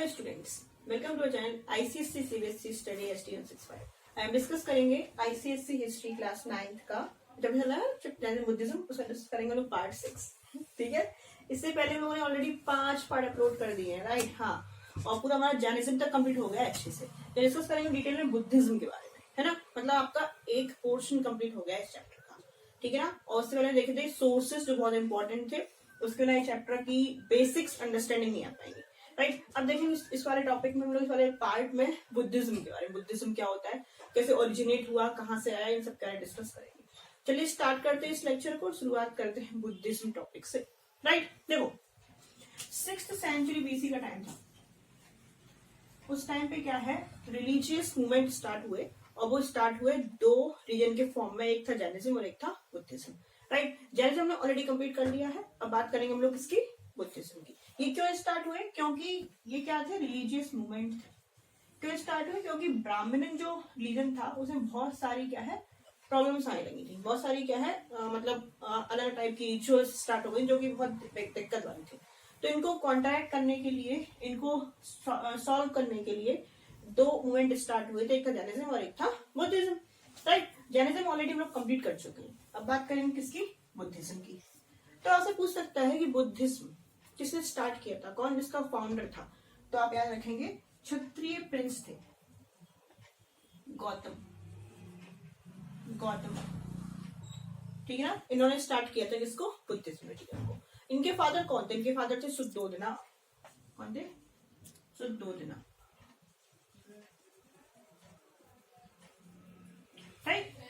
Hello students, welcome to channel ICSC CBSE study STM65। हम discuss करेंगे ICSC history class 9th का जब चला है बुद्धिज्म, उसका डिस्कस करेंगे लोग पार्ट 6। ठीक है, इससे पहले लोगों ने ऑलरेडी 5 पार्ट अपलोड कर दिए हैं, राइट। हाँ, और पूरा हमारा जैनिज्म तक कंप्लीट हो गया अच्छे से। तो डिस्कस करेंगे डिटेल में बुद्धिज्म के बारे में, है ना। मतलब आपका एक पोर्शन कंप्लीट हो गया इस चैप्टर का, ठीक है ना। और उससे पहले देखे थे सोर्सेस जो बहुत इंपॉर्टेंट थे, उसके लिए चैप्टर की बेसिक्स अंडरस्टैंडिंग नहीं आ पाएंगी, राइट। अब देखेंगे इस वाले टॉपिक में हम लोग इस वाले पार्ट में बुद्धिज्म के बारे में, बुद्धिज्म क्या होता है, कैसे ओरिजिनेट हुआ, कहाँ से आया, इन सब का डिस्कस करेंगे। चलिए स्टार्ट करते हैं इस लेक्चर को, शुरुआत करते हैं बुद्धिज्म टॉपिक से, राइट। देखो 6th सेंचुरी BC का टाइम था। उस टाइम पे क्या है, रिलीजियस मूवमेंट स्टार्ट हुए, और वो स्टार्ट हुए 2 रीजन के फॉर्म में, एक था जैनिज्म और एक था बुद्धिज्म, राइट। जैनिज्म हमने ऑलरेडी कंप्लीट कर लिया है, अब बात करेंगे हम लोग इसकी बुद्धिज्म की। ये क्यों स्टार्ट हुए, क्योंकि ये क्या थे, रिलीजियस मूवमेंट थे। क्यों स्टार्ट हुए, क्योंकि ब्राह्मण जो रिलीजन था उसमें बहुत सारी क्या है प्रॉब्लम्स आने लगी थी, बहुत सारी क्या है मतलब अलग टाइप की रिचुअल्स स्टार्ट हो गई जो कि बहुत दिक्कत वाली थी। तो इनको कॉन्ट्रैक्ट करने के लिए, इनको सॉल्व करने के लिए 2 मूवमेंट स्टार्ट हुए थे, एक था जैनिज्म और एक था बुद्धिज्म, राइट। जैनिज्म ऑलरेडी हम लोग कंप्लीट कर चुके हैं, अब बात करेंगे किसकी, बुद्धिज्म की। तो आपसे पूछ सकता है कि बुद्धिज्म किसने स्टार्ट किया था, कौन जिसका फाउंडर था। तो आप याद रखेंगे क्षत्रिय प्रिंस थे, गौतम, ठीक है ना। इन्होंने स्टार्ट किया था किसको, बुद्धिज्म, ठीक है। इनके फादर कौन थे, इनके फादर थे शुद्धोधना। कौन थे, शुद्धोधना, राइट।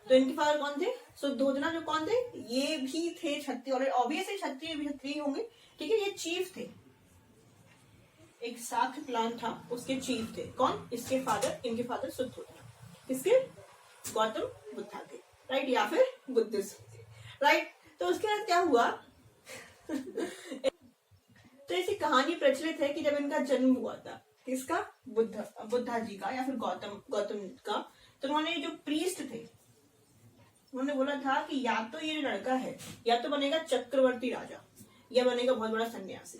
तो इनके फादर कौन थे, शुद्धोधना। जो कौन थे, ये भी थे क्षत्रिय, और ऑब्वियसली क्षत्रिय भी क्षत्रिय होंगे, ठीक है। ये चीफ थे, एक शाख क्लान था, उसके चीफ थे। कौन, इसके फादर, इनके फादर शुद्धोधना, किसके, गौतम बुद्धा के, राइट, या फिर बुद्धिज्म, राइट। तो उसके बाद क्या हुआ तो ऐसी कहानी प्रचलित है कि जब इनका जन्म हुआ था, किसका, बुद्धा जी का या फिर गौतम का, तो उन्होंने जो प्रीस्ट थे उन्होंने बोला था कि या तो ये लड़का है या तो बनेगा चक्रवर्ती राजा या बनेगा बहुत बड़ा सन्यासी।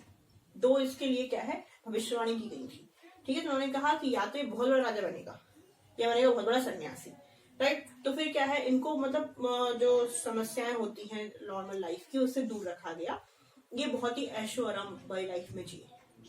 2 इसके लिए क्या है भविष्यवाणी की गई थी, ठीक है। तो उन्होंने कहा कि या तो ये बहुत बड़ा राजा बनेगा या बनेगा बहुत बड़ा सन्यासी, राइट। तो फिर क्या है, इनको मतलब जो समस्याएं होती हैं नॉर्मल लाइफ की, उससे दूर रखा गया। ये बहुत ही ऐशो आराम वाली लाइफ में जिए,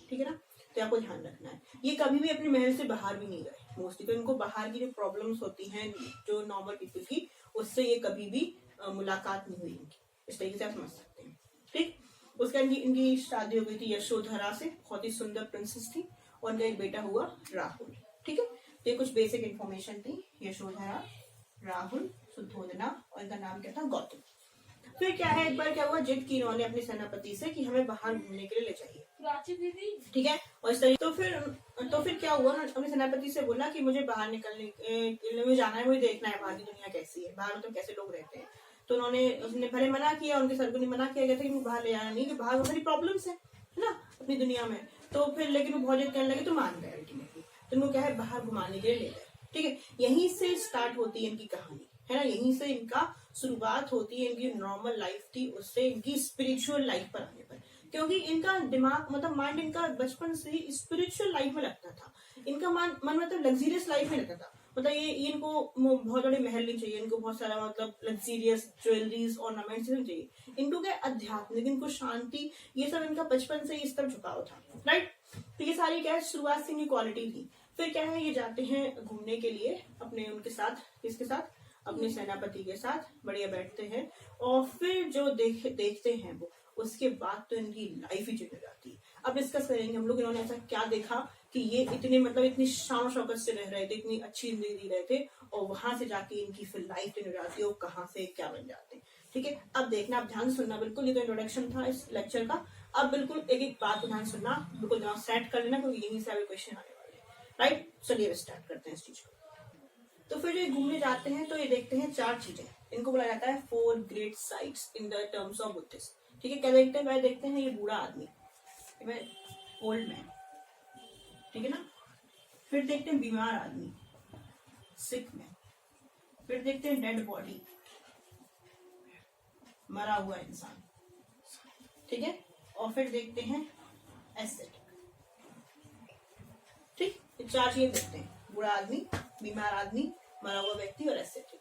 ठीक है ना। तो आपको ध्यान रखना है, ये कभी भी अपने महल से बाहर भी नहीं गए मोस्टली। तो इनको बाहर की जो प्रॉब्लम्स होती हैं जो नॉर्मल पीपल की, उससे ये कभी भी मुलाकात नहीं हुई इनकी, इस तरीके से आप समझ सकते हैं, ठीक। उसके बाद इनकी शादी हो गई थी यशोधरा से, बहुत ही सुंदर प्रिंसेस थी, और उनका एक बेटा हुआ राहुल, ठीक है। तो ये कुछ बेसिक इंफॉर्मेशन थी, यशोधरा, राहुल, शुद्धोधना, और इनका नाम क्या था, गौतम। फिर क्या है, एक बार क्या हुआ, जिद की इन्होंने अपने सेनापति से कि हमें बाहर घूमने के लिए ले जाइए, ठीक है। और इस तरीके तो फिर क्या हुआ, अपने सेनापति से बोला कि मुझे बाहर निकलने में जाना है, मुझे देखना है बाहर की दुनिया कैसी है, बाहर मतलब कैसे लोग रहते हैं। तो उसने भले मना किया, उनके सर को नहीं मना किया गया था कि बाहर ले जाना नहीं, कि बाहर बहुत सारी प्रॉब्लम्स है ना अपनी दुनिया में। तो फिर लेकिन वो बहुत जिद करने लगे, तो मान गए अल्टीमेटली। तो उनको क्या है, बाहर घुमाने के लिए ले गए, ठीक है। यहीं से स्टार्ट होती है इनकी कहानी, है ना। यहीं से इनका शुरुआत होती है, इनकी नॉर्मल लाइफ थी, उससे इनकी स्पिरिचुअल लाइफ पर आने पर, क्योंकि इनका दिमाग मतलब माइंड इनका बचपन से ही स्पिरिचुअल लाइफ में लगता था। इनका मन मतलब लग्जरियस लाइफ में लगता था। मतलब ये इनको बहुत बड़े महल नहीं चाहिए, इनको बहुत सारा मतलब लग्जरियस ज्वेलरीज ऑर्नामेंट्स नहीं चाहिए। इनको क्या आध्यात्मिक, इनको शांति, ये सब इनका बचपन से ही इस तरफ झुकाव था, राइट। तो ये सारी क्या है, शुरुआत से इनकी क्वालिटी थी। फिर क्या है, ये जाते हैं घूमने के लिए अपने उनके साथ, किसके साथ, अपने सेनापति के साथ बढ़िया बैठते हैं, और फिर जो देखते हैं वो, उसके बाद तो इनकी लाइफ ही चेंज हो जाती है। अब डिस्कस करेंगे हम लोग, इन्होंने ऐसा क्या देखा कि ये इतने मतलब इतनी शान शौकत से रह रहे थे, इतनी अच्छी जिंदगी जी रहे थे, और वहां से जाके इनकी फिर लाइफ चेंज हो जाती है, और कहाँ से क्या बन जाते हैं, ठीक है। अब देखना, आप ध्यान सुनना बिल्कुल, ये तो इंट्रोडक्शन था इस लेक्चर का। अब बिल्कुल एक एक बात ध्यान सुनना, बिल्कुल ध्यान सेट कर लेना, क्योंकि यहीं से अभी क्वेश्चन आने वाले हैं, राइट। चलिए स्टार्ट करते हैं इस चीज को। तो फिर ये घूमने जाते हैं, तो ये देखते हैं 4 चीजें, इनको बोला जाता है 4 great sites in the terms of Buddhism, ठीक है। क्या देखते हैं, पहले देखते हैं ये बूढ़ा आदमी, ओल्ड मैन, ठीक है ना। फिर देखते हैं बीमार आदमी, सिक मैन। फिर देखते हैं डेड बॉडी, मरा हुआ इंसान, ठीक है। और फिर देखते हैं एसेट, चार चीजें देखते हैं, बूढ़ा आदमी, बीमार आदमी, मरा हुआ व्यक्ति और एस्थेटिक।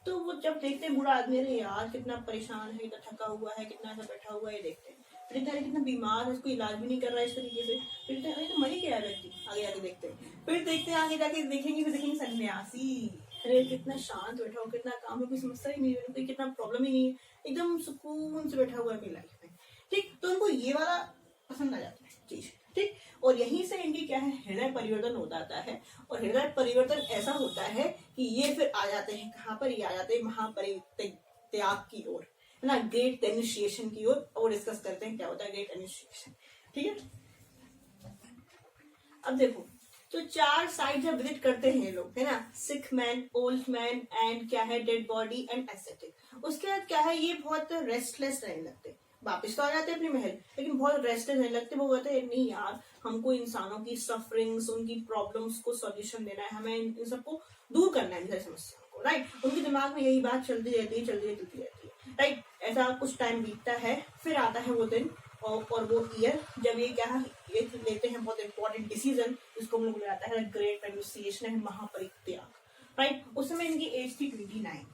तो वो जब देखते हैं बूढ़ा आदमी, अरे यार कितना परेशान है, कितना थका हुआ है, कितना ऐसा बैठा हुआ है, देखते हैं। फिर अरे कितना बीमार है, उसको इलाज भी नहीं कर रहा है इस तरीके से, फिर अरे तो मर ही गया व्यक्ति, आगे आगे देखते हैं। फिर देखते हैं आगे जाके देखेंगे, फिर देखेंगे सन्यासी, अरे कितना शांत बैठा हुआ, कितना काम है, कोई समस्या ही नहीं है, कोई कितना प्रॉब्लम ही नहीं है, एकदम सुकून से बैठा हुआ है अपनी लाइफ में। ठीक, तो उनको ये वाला पसंद आ जाता है चीज। ठीक, और यहीं से इनकी क्या है, हृदय परिवर्तन हो जाता है। और हृदय परिवर्तन ऐसा होता है कि ये फिर आ जाते हैं कहाँ पर, ये आ जाते हैं महापरित्याग की ओर, है ना, ग्रेट इनिशिएशन की ओर। और डिस्कस करते हैं क्या होता है ग्रेट इनिशिएशन। ठीक है, अब देखो, तो चार साइड जब विजिट करते हैं ये लोग, है ना, सिक मैन, ओल्ड मैन एंड क्या है, डेड बॉडी एंड एस्थेटिक। उसके बाद क्या है, ये बहुत रेस्टलेस रहने लगते हैं, वापिस तो आ जाते हैं अपने महल, लेकिन बहुत रेस्टलेस रहने लगते हैं। वो कहते हैं नहीं यार, हमको इंसानों की सफरिंग्स, उनकी प्रॉब्लम्स को सॉल्यूशन देना है, हमें इन सबको दूर करना है, इन सारी समस्याओं को। राइट, उनके दिमाग में यही बात चलती रहती है। राइट, ऐसा कुछ टाइम बीतता है, फिर आता है वो दिन और वो ईयर जब ये क्या है, ये लेते हैं बहुत इंपॉर्टेंट डिसीजन, जिसको हम लोग जाता है ग्रेट रेन्यूंसिएशन, है महापरित्याग। राइट, उस समय इनकी एज थी 29।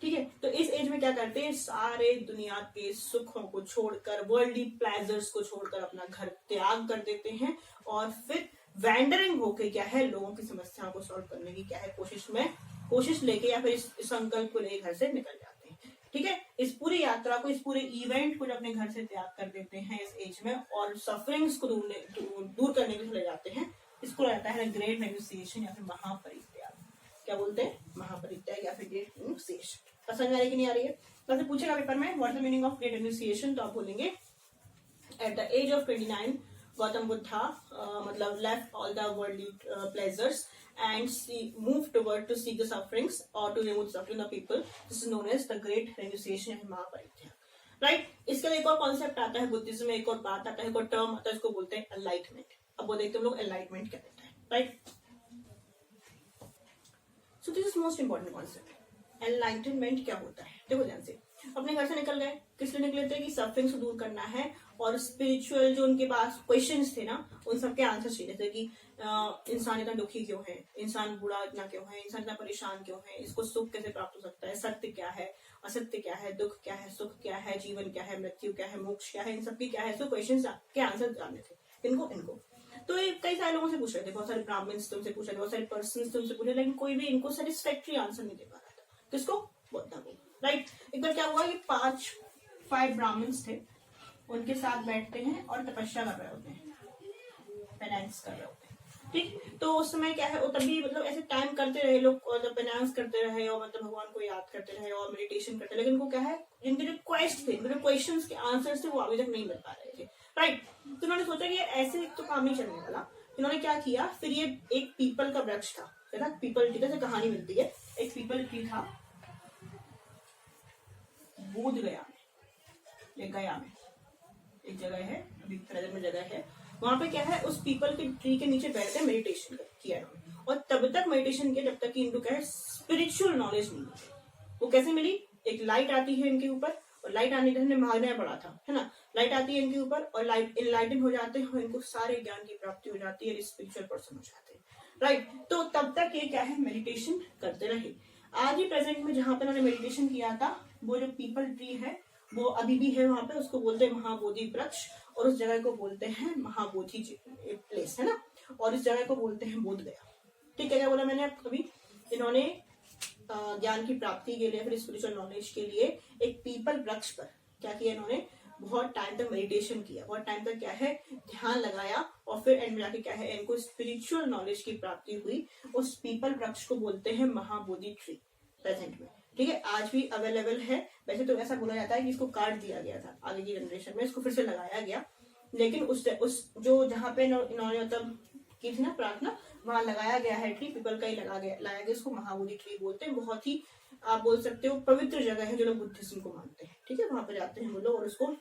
ठीक है, तो इस एज में क्या करते हैं, सारे दुनिया के सुखों को छोड़कर, वर्ल्डली प्लेजर्स को छोड़कर अपना घर त्याग कर देते हैं और फिर वैंडरिंग होके क्या है, लोगों की समस्याओं को सॉल्व करने की क्या है कोशिश लेके या फिर इस संकल्प को लेकर घर से निकल जाते हैं। ठीक है, इस पूरी यात्रा को, इस पूरे इवेंट को जब अपने घर से त्याग कर देते हैं इस एज में और सफरिंग्स को दूर करने के लिए चले जाते हैं, इसको रहता है ग्रेट रेन्यूंसिएशन या फिर महापरित्याग। क्या बोलते हैं, महापरित्याग या फिर ग्रेट रेन्यूंसिएशन। समझ आ रही कि नहीं आ रही है? वैसे पूछेगा पेपर में what is the meaning of great renunciation, तो आप बोलेंगे at the age of 29 Gautam Buddha मतलब left all the worldly pleasures and moved toward to seek the sufferings or to remove the suffering of people. This is known as the great renunciation and महापरित्याग। Right, इसके लिए एक और concept आता है Buddhism में, एक और बात आता है, एक और टर्म आता है, इसको बोलते हैं एनलाइटमेंट। अब वो देखते हैं लोग एनलाइटमेंट क्या कहते हैं। Right, so this is most important concept. Enlightenment क्या होता है, देखो ध्यान से। अपने घर से निकल गए, किस लिए निकले थे कि सफरिंग से दूर करना है और स्पिरिचुअल जो उनके पास क्वेश्चंस थे ना, उन सबके आंसर चाहिए थे कि इंसान इतना दुखी क्यों है, इंसान बुरा इतना क्यों है, इंसान इतना परेशान क्यों है, इसको सुख कैसे प्राप्त हो सकता है, सत्य क्या है, असत्य क्या है, दुख क्या है, सुख क्या है, जीवन क्या है, मृत्यु क्या है, मोक्ष क्या है, इन सबकी क्या है, सो क्वेश्चन के आंसर जानने थे इनको। तो ये कई सारे लोगों से पूछ रहे थे, बहुत सारे ब्राह्मण्स तुमसे पूछ रहे थे, बहुत सारे पर्सन तुमसे पूछ रहे थे, लेकिन कोई भी इनको सेटिस्फैक्ट्री आंसर नहीं दे पा रहा था। किसको, बुद्धा को। राइट, एक बार क्या हुआ, ये 5 ब्राह्मण्स थे, उनके साथ बैठते हैं और तपस्या कर रहे होते हैं, पेनांस कर रहे होते हैं। ठीक, तो उस समय क्या है, वो तभी मतलब ऐसे टाइम करते रहे लोग, और जब पेनांस करते रहे और मतलब भगवान को याद करते रहे और मेडिटेशन करते रहे, लेकिन उनको क्या है, जिनके जो क्वेस्ट थे, जो क्वेश्चंस के आंसर्स थे, वो अभी तक नहीं मिल पा रहे थे। राइट, तो उन्होंने सोचा कि ऐसे तो काम नहीं चलने वाला। इन्होंने क्या किया, फिर ये एक पीपल का वृक्ष था, है ना, पीपल ट्री का कहानी मिलती है, एक पीपल ट्री था बोध गया में, एक जगह है, अभी प्रेजेंट में जगह है, वहां पे क्या है, उस पीपल के ट्री के नीचे बैठ के मेडिटेशन किया इन्होंने, और तब तक मेडिटेशन किया जब तक कि इनको क्या है, स्पिरिचुअल नॉलेज नहीं मिली। वो कैसे मिली, एक लाइट आती है इनके ऊपर, और लाइट आने के हमने महानय पढ़ा था, है ना, लाइट आती है इनके ऊपर और लाइट इनलाइटन हो जाते हैं, इनको सारे ज्ञान की प्राप्ति हो जाती है, स्पिरिचुअल पर्सन हो जाते हैं। राइट, तो तब तक ये क्या है, मेडिटेशन करते रहे। आज ही प्रेजेंट में जहां पर उन्होंने मेडिटेशन किया था, वो जो पीपल ट्री है वो अभी भी है वहां पे, उसको बोलते हैं महाबोधि वृक्ष, और उस जगह को बोलते हैं महाबोधि प्लेस, है ना, और इस जगह को बोलते हैं बोध गया। ठीक है, क्या बोला मैंने अभी, इन्होंने ज्ञान की प्राप्ति के लिए, फिर स्पिरिचुअल नॉलेज के लिए एक पीपल वृक्ष पर क्या किया, इन्होंने बहुत टाइम तक मेडिटेशन किया, बहुत टाइम तक क्या है, ध्यान लगाया, और फिर एंड में जाके क्या है, इनको स्पिरिचुअल नॉलेज की प्राप्ति हुई। उस पीपल वृक्ष को बोलते हैं महाबोधि ट्री प्रेजेंट में। ठीक है, आज भी अवेलेबल है। वैसे तो ऐसा बोला जाता है कि इसको काट दिया गया था आगे की जनरेशन में, इसको फिर से लगाया गया, लेकिन उस जो जहाँ पे इन्होंने मतलब की थी ना प्रार्थना, वहां लगाया गया है ट्री, पीपल का ही लाया गया, इसको महाबोधि ट्री बोलते हैं। बहुत ही आप बोल सकते हो पवित्र जगह है, जो लोग बुद्धिज्म को मानते हैं। ठीक है, वहां पे जाते हैं वो लोग और उसको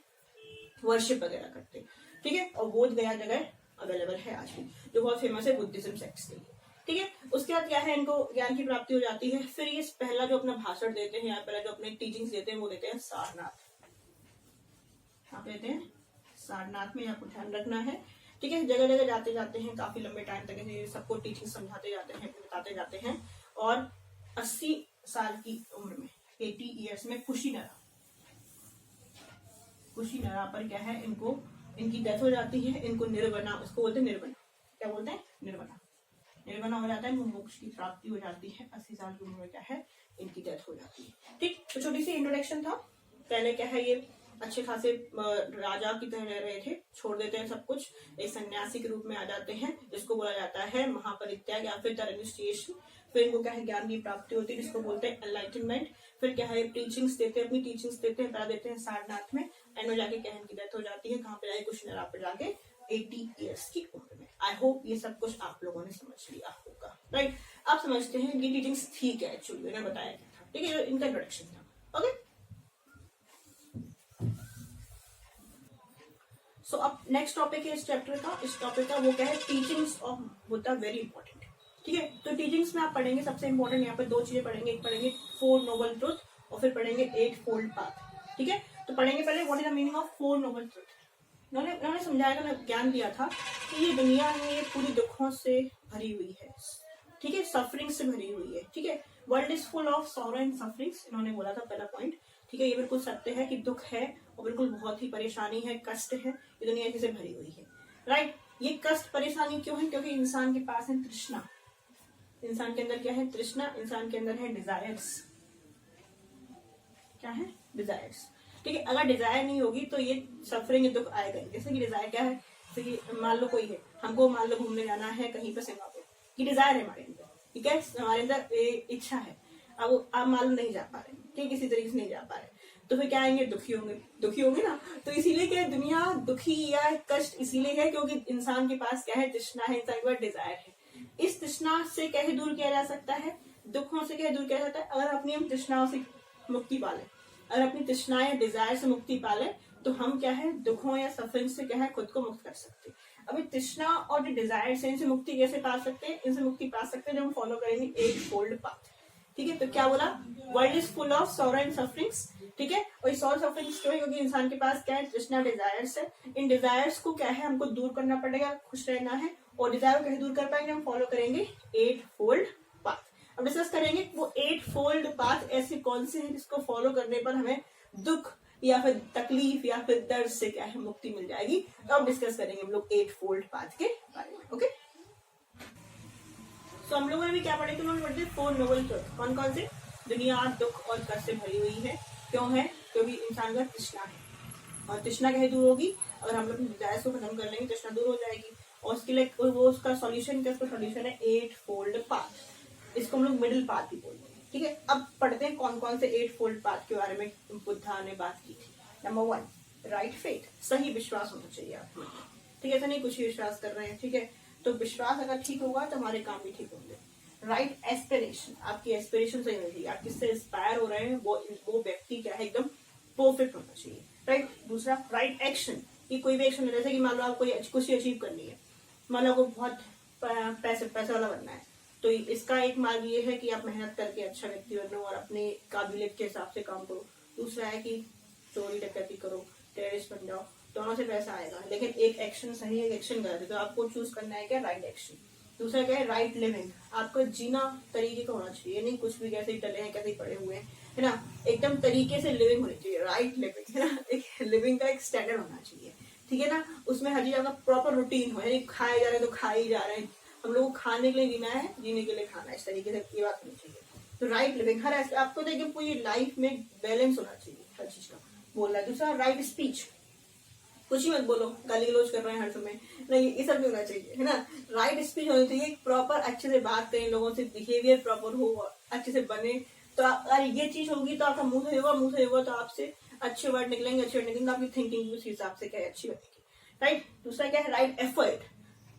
वर्शिप वगैरह करते हैं। ठीक है, और बोध गया जगह अवेलेबल है आज भी, जो बहुत फेमस है बुद्धिज्म सेक्ट्स के लिए। ठीक है, उसके बाद क्या है, इनको ज्ञान की प्राप्ति हो जाती है। फिर ये पहला जो अपना भाषण देते हैं या पहला जो अपने टीचिंग्स देते हैं वो देते हैं सारनाथ। यहाँ पे देते हैं सारनाथ में, आपको ध्यान रखना है। ठीक है, जगह जगह जाते जाते हैं, काफी लंबे टाइम तक ऐसे सबको टीचिंग समझाते जाते हैं, बताते जाते हैं। और 80 साल की उम्र में, 80 ईयर्स में कुशीनरा पर क्या है, इनकी डेथ हो जाती है। इनको निर्वना, उसको बोलते हैं निर्वना, क्या बोलते हैं, निर्वना हो जाता है, मोक्ष की प्राप्ति हो जाती है। 80 साल की उम्र में क्या है, इनकी डेथ हो जाती है। ठीक, तो छोटी सी इंट्रोडक्शन था। पहले क्या है, ये अच्छे खासे राजा की तरह रह रहे थे, छोड़ देते हैं सब कुछ, एक सन्यासी के रूप में आ जाते हैं, जिसको बोला जाता है महापरित्याग या फिर इनिशिएशन। फिर इनको क्या है, ज्ञान की प्राप्ति होती है, जिसको बोलते हैं एनलाइटनमेंट। फिर क्या है, टीचिंग्स देते हैं, अपनी टीचिंग्स देते हैं, पढ़ा देते हैं सारनाथ में। एंड में जाके क्या है, इनकी डेथ हो जाती है। कहाँ पे जाके, कुशीनरा पे जाके 80 ईयर्स की उम्र में। आई होप ये सब कुछ आप लोगों ने समझ लिया होगा, राइट। आप समझते हैं इनकी टीचिंग्स ठीक है, एक्चुअली मैंने बताया क्या था, ठीक है, इनका इंट्रोडक्शन था। ओके, सो अब नेक्स्ट टॉपिक है इस चैप्टर का, इस टॉपिक का वो क्या है, teachings of Buddha, very important. ठीक है, तो टीचिंग्स में आप पढ़ेंगे सबसे इंपॉर्टेंट यहाँ पे 2 चीजें पढ़ेंगे, एक पढ़ेंगे 4 नोबल ट्रुथ और फिर पढ़ेंगे 8 फोल्ड पाथ। ठीक है, तो पढ़ेंगे पहले what is the meaning of 4 noble truth. उन्होंने समझाया था, ज्ञान दिया था कि ये दुनिया है, ये पूरी दुखों से भरी हुई है, ठीक है, सफरिंग से भरी हुई है। ठीक है, world is full of sorrow and sufferings, इन्होंने बोला था पहला पॉइंट। ठीक है, ये बिल्कुल सत्य है कि दुख है और बिल्कुल बहुत ही परेशानी है, कष्ट है, ये दुनिया इसी से भरी हुई है, राइट। ये कष्ट परेशानी क्यों है, क्योंकि इंसान के पास है तृष्णा। इंसान के अंदर क्या है, तृष्णा। इंसान के अंदर है डिजायर्स, क्या है, डिजायर्स। ठीक है, अगर डिजायर नहीं होगी तो ये सफरिंग, दुख आएगा। जैसे कि डिजायर क्या है, जैसे कि मान लो कोई है, हमको मान लो घूमने जाना है कहीं पर सिंगापुर, ये डिजायर है हमारे अंदर, ठीक है, हमारे अंदर इच्छा है। अब आप मान लो नहीं जा पा रहे, ठीक, किसी तरीके से नहीं जा पा रहे, तो फिर क्या आएंगे, दुखी होंगे ना। तो इसीलिए क्या दुनिया दुखी या कष्ट इसीलिए है क्योंकि इंसान के पास क्या है, तृष्णा है, इंसान के पास डिजायर है। इस तृष्णा से कैसे दूर किया जा सकता है, दुखों से कैसे दूर किया जाता है, अगर अपनी हम तृष्णाओं से मुक्ति पाले, अगर अपनी तृष्णा या डिजायर से मुक्ति पाले, तो हम क्या है, दुखों या सफरिंग से क्या है, खुद को मुक्त कर सकते हैं। अभी तृष्णा और डिजायर से, इनसे मुक्ति कैसे पा सकते हैं, इनसे मुक्ति पा सकते हैं जब हम फॉलो करेंगे 8 फोल्ड पाथ। ठीक है, तो क्या बोला, world is full of sorrow and sufferings. ठीक है, और ये सॉरो सफरिंग्स क्यों है, क्योंकि इंसान के पास क्या है, तृष्णा डिजायर्स है। इन डिजायर्स को क्या है, हमको दूर करना पड़ेगा, खुश रहना है। और डिजायर को कैसे दूर कर पाएंगे, हम फॉलो करेंगे 8 फोल्ड पाथ। अब डिस्कस करेंगे वो 8 फोल्ड पाथ ऐसे कौन से हैं जिसको फॉलो करने पर हमें दुख या फिर तकलीफ या फिर दर्द से क्या है, मुक्ति मिल जाएगी। तो अब डिस्कस करेंगे हम लोग 8 फोल्ड पाथ के बारे में। ओके, तो हम लोगों ने भी क्या पढ़े थे, उन्होंने पढ़े 4 नोबल ट्रुथ। कौन कौन से, दुनिया दुख और कष्ट से भरी हुई है, क्यों है, क्योंकि इंसान का तृष्णा है। और तृष्णा कैसे दूर होगी, अगर हम लोग डिजायर को खत्म कर लेंगे, तृष्णा दूर हो जाएगी। और उसके लिए वो उसका सॉल्यूशन क्या, उसका सॉल्यूशन है 8 फोल्ड पाथ। इसको हम लोग मिडिल पाथ भी बोलते हैं। ठीक है, अब पढ़ते हैं कौन कौन से 8 फोल्ड पाथ के बारे में बुद्धा ने बात की थी। नंबर 1, राइट फेथ, सही विश्वास होना चाहिए आप में। ठीक है, ऐसा नहीं कुछ ही विश्वास कर रहे हैं, ठीक है, तो विश्वास अगर ठीक होगा तो हमारे काम भी ठीक होंगे। राइट एस्पिरेशन, आपकी एस्पिरेशन सही होनी चाहिए, आप किससे इंस्पायर हो रहे हैं वो व्यक्ति क्या है, एकदम परफेक्ट होना चाहिए। राइट, दूसरा राइट एक्शन, कि कोई भी एक्शन, जैसे कि मान लो आप कोई कुछ अचीव करनी है, मान लो आपको बहुत पैसा वाला बनना है, तो इसका एक मार्ग ये है कि आप मेहनत करके अच्छा व्यक्ति बनो और अपने काबिलियत के हिसाब से काम करो। दूसरा है कि चोरी डकैती करो, टेररिस्ट बन जाओ, दोनों से पैसा आएगा। लेकिन एक एक्शन सही है, एक एक्शन गलत है, तो आपको चूज करना है क्या, राइट एक्शन। दूसरा क्या है, राइट लिविंग, आपका जीना तरीके का होना चाहिए, नहीं कुछ भी कैसे ही टले हैं, कैसे ही पड़े हुए हैं, है ना, एकदम तरीके से लिविंग होनी चाहिए, राइट लिविंग, है ना, एक लिविंग का एक स्टैंडर्ड होना चाहिए। ठीक है ना, उसमें हर चीज का प्रॉपर रूटीन हो, यानी खाए जा रहे हैं तो खाए ही जा रहे हैं, हम लोग को खाने के लिए जीना है, जीने के लिए खाना है, इस तरीके से ये बात होनी चाहिए। तो राइट लिविंग, हर आपको देखिए पूरी लाइफ में बैलेंस होना चाहिए हर चीज का, बोल रहा है। दूसरा राइट स्पीच, कुछ ही मत बोलो, गाली गलौज कर रहे हैं हर समय, नहीं, ये सब भी होना चाहिए, है ना। राइट स्पीच होनी चाहिए, प्रॉपर अच्छे से बात करें लोगों से, बिहेवियर प्रॉपर हो, अच्छे से बने। तो अगर ये चीज होगी तो आपका मुंह से होगा तो आपसे अच्छे वर्ड निकलेंगे, तो आपकी थिंकिंग उस हिसाब से क्या है, अच्छी बनेगी। राइट, दूसरा क्या है, राइट एफर्ट,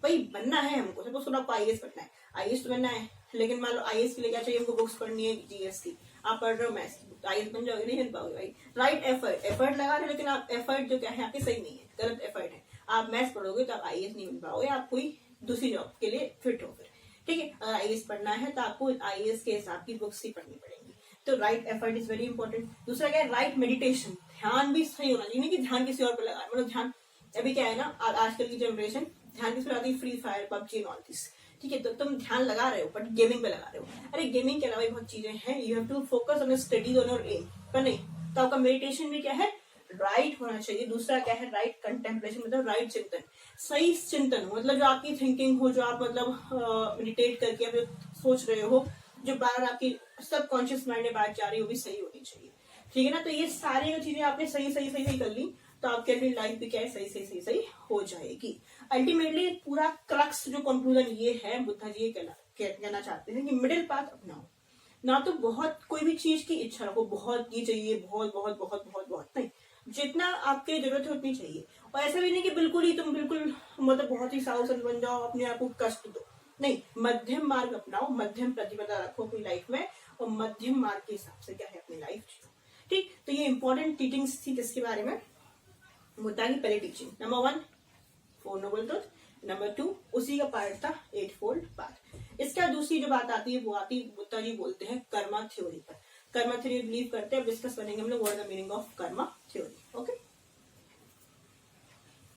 भाई बनना है हमको, सपोज आपको IAS बनना है, IAS तो बनना है, लेकिन मान लो IAS के लिए क्या चाहिए, हमको बुक्स पढ़नी है GS की, आप पढ़ रहे हो मैथ्स की, तो IAS बन जाओगे, नहीं बन पाओगे भाई। राइट एफर्ट लगा रहे, लेकिन आप एफर्ट जो क्या है आपकी सही नहीं है, गलत एफर्ट है, आप मैथ्स पढ़ोगे तो आप IAS नहीं बन पाओगे, आप कोई दूसरी जॉब के लिए फिट हो फिर। ठीक है, अगर IAS पढ़ना है तो आपको IAS के हिसाब की बुक्स ही पढ़नी पड़ेगी। तो right effort is very important. दूसरा क्या है, राइट मेडिटेशन, ध्यान भी सही होना चाहिए, नहीं कि ध्यान किसी और पर लगा, मतलब ध्यान, अभी क्या है ना, आजकल की जनरेशन ध्यान किस पे लगाती है? Free fire, PUBG and all this. ठीक है, तो तुम ध्यान लगा रहे हो बट गेमिंग पे लगा रहे हो। अरे गेमिंग के अलावा भी बहुत चीजें हैं, you have to focus on studies on your aim, पर नहीं। तो आपका मेडिटेशन में क्या है? राइट होना चाहिए। दूसरा क्या है? राइट कंटेम्पलेशन, मतलब राइट चिंतन, सही चिंतन, मतलब जो आपकी थिंकिंग हो, जो आप मतलब मेडिटेट करके आप सोच रहे हो, जो बार आपकी सबकॉन्शियस माइंड में बात जा रही है, वो भी सही होनी चाहिए। ठीक है ना? तो ये सारी जो चीजें आपने सही सही सही सही कर ली, तो आपके अपनी लाइफ भी क्या है? सही सही सही सही हो जाएगी। अल्टीमेटली पूरा क्रक्स जो कंक्लूजन ये है, बुद्धा जी ये कहना चाहते हैं कि मिडिल पाथ अपनाओ। ना तो बहुत कोई भी चीज की इच्छा रखो, बहुत ये चाहिए, बहुत बहुत बहुत बहुत बहुत नहीं, जितना आपके जरूरत है उतनी चाहिए। और ऐसा भी नहीं कि बिल्कुल ही तुम बिल्कुल मतलब बहुत ही साहु संत बन जाओ, अपने आप को कष्ट दो, नहीं। मध्यम मार्ग अपनाओ, मध्यम प्रतिबद्धता रखो अपनी लाइफ में, और मध्यम मार्ग के हिसाब से क्या है अपनी लाइफ जियो। ठीक, तो ये इंपॉर्टेंट टीचिंग्स थी किसके बारे में? बुद्धा की पहली teaching, number 1 4 noble truth, number 2 उसी का पार्ट था 8 फोल्ड पाथ। इसका दूसरी जो बात आती है वो आती है, बुद्धा जी बोलते हैं कर्मा थ्योरी पर। कर्मा थ्योरी बिलीव करते हैं, डिस्कस करेंगे हम लोग what is the meaning of Karma theory.